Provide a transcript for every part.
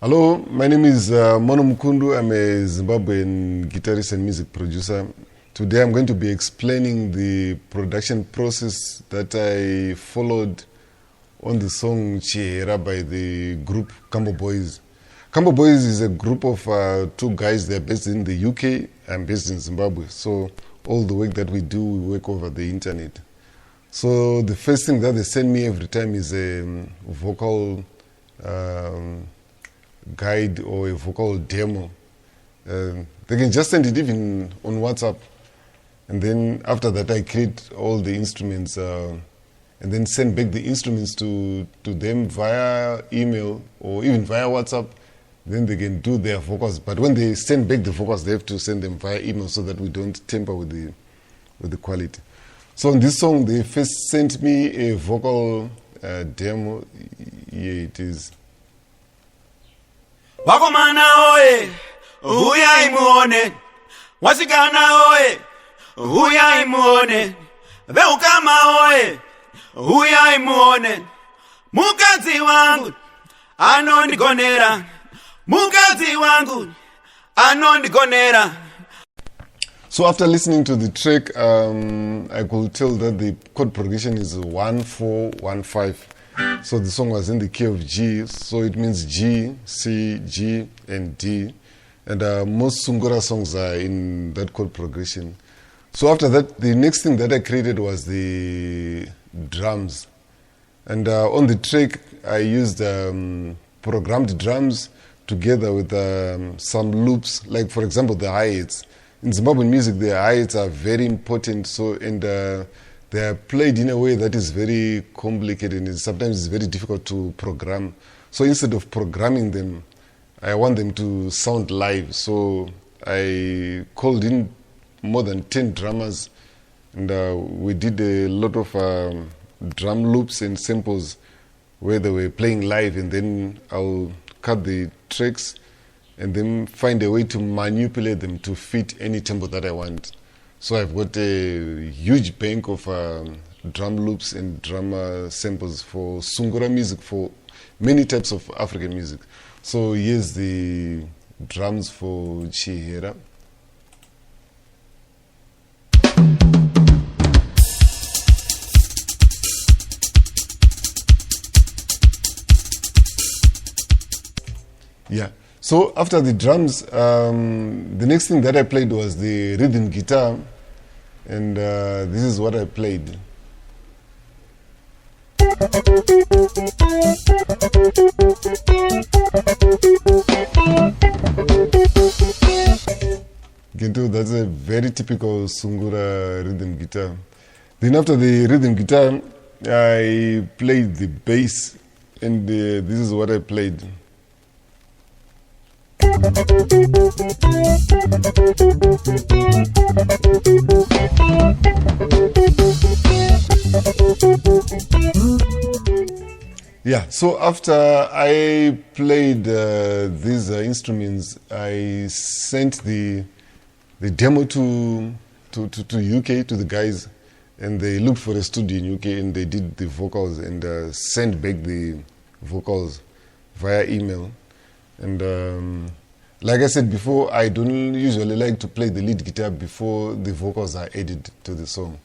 Hello, my name is Mukundu. I'm a Zimbabwean guitarist and music producer. Today I'm going to be explaining the production process that I followed on the song CHIHERA by the group Kambo Boys. Kambo Boys is a group of two guys. They're based in the UK. I'm based in Zimbabwe. So all the work that we do, we work over the internet. So the first thing that they send me every time is a vocal guide or a vocal demo. They can just send it even on WhatsApp. And then after that, I create all the instruments and then send back the instruments to them via email or even via WhatsApp. Then they can do their vocals. But when they send back the vocals, they have to send them via email so that we don't tamper with the quality. So on this song, they first sent me a vocal demo. Here it is. Wakomana oe, huya imuone. Wasikana oe, huya imuone. Veukama oe, huya imuone. Mukazi wangu, anondigonera. Mukazi wangu, anondigonera. So after listening to the track, I could tell that the chord progression is 1-4-1-5. So the song was in the key of G, so it means G, C, G, and D. And most Sungura songs are in that chord progression. So after that, the next thing that I created was the drums. And on the track, I used programmed drums together with some loops, like for example, the hi-hats. In Zimbabwean music, the hi-hats are very important, so they are played in a way that is very complicated and sometimes it's very difficult to program. So instead of programming them, I want them to sound live. So I called in more than 10 drummers and we did a lot of drum loops and samples where they were playing live, and then I'll cut the tracks and then find a way to manipulate them to fit any tempo that I want. So I've got a huge bank of drum loops and drum samples for Sungura music, for many types of African music. So here's the drums for CHIHERA. Yeah. So after the drums, the next thing that I played was the rhythm guitar, and this is what I played. You can tell that's a very typical Sungura rhythm guitar. Then after the rhythm guitar, I played the bass, and this is what I played. Yeah, so after I played these instruments, I sent the demo to UK, to the guys, and they looked for a studio in UK and they did the vocals and sent back the vocals via email. And like I said before, I don't usually like to play the lead guitar before the vocals are added to the song.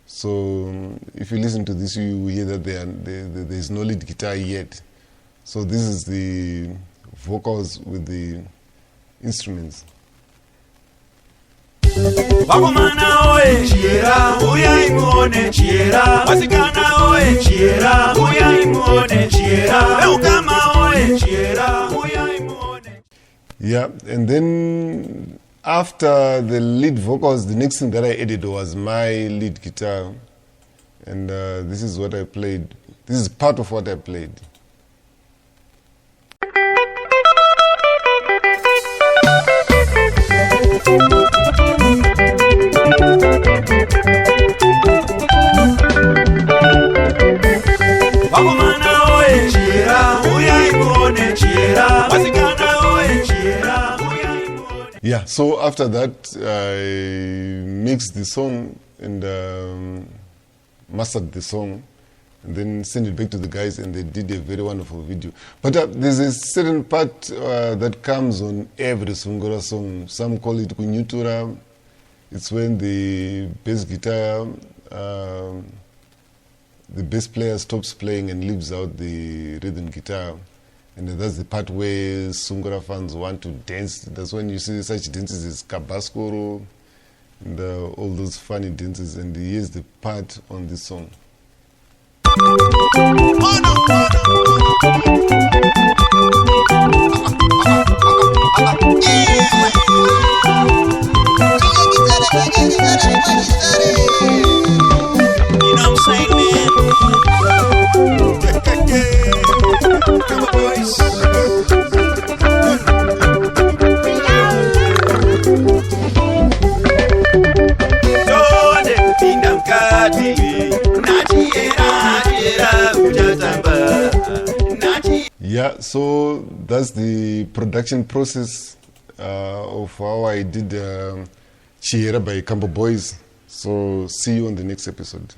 So if you listen to this, you will hear that there is no lead guitar yet. So this is the vocals with the instruments. Wakomana oe, CHIHERA, huya imuone, CHIHERA. Wasikana oe, CHIHERA, huya imuone, CHIHERA. Veukama oe, CHIHERA, huya imuone. Yeah, and then after the lead vocals, the next thing that I added was my lead guitar. And this is what I played. This is part of what I played. Yeah, so after that, I mixed the song and mastered the song. and then send it back to the guys, and they did a very wonderful video. But there's a certain part that comes on every Sungura song. Some call it kunyutura. It's when the bass guitar, the bass player stops playing and leaves out the rhythm guitar. And that's the part where Sungura fans want to dance. That's when you see such dances as Kabaskoro and all those funny dances. And here's the part on this song. You know what I'm saying, man? Kambo Boys. Donde pinda mkati, nachihera ujatamba. Yeah, so that's the production process of how I did CHIHERA by Kambo Boys. So see you on the next episode.